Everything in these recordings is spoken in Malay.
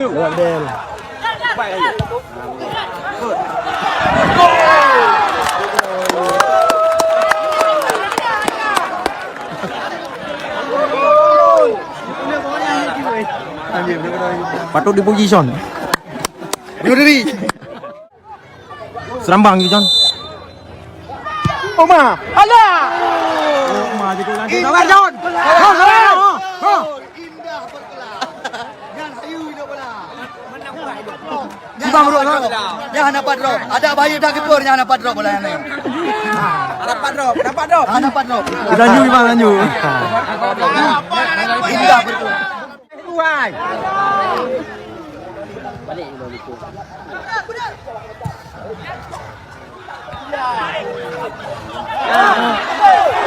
Abdel. Patut dipuji Son. Yuri. Serambang gitu Son. Oma. Alah. Oma gitu kan. Sabar John. Indah berkelah. Jangan hayu hidup bola. Bang Bro, jangan dapat drop. Ada bayi dah keeper jangan dapat drop bola ini. Dapat drop. Dapat drop. Lanjut Bang, lanjut. Indah berkelah. Tuai.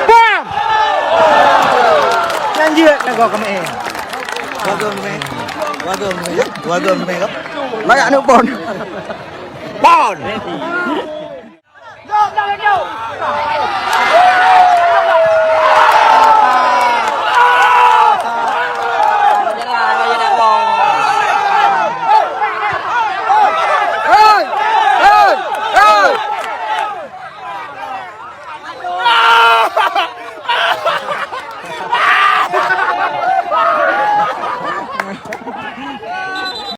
Bam. Lanjut nak kau kami. Wagam niครับ Layak nak pon. Pon. Go, go, go!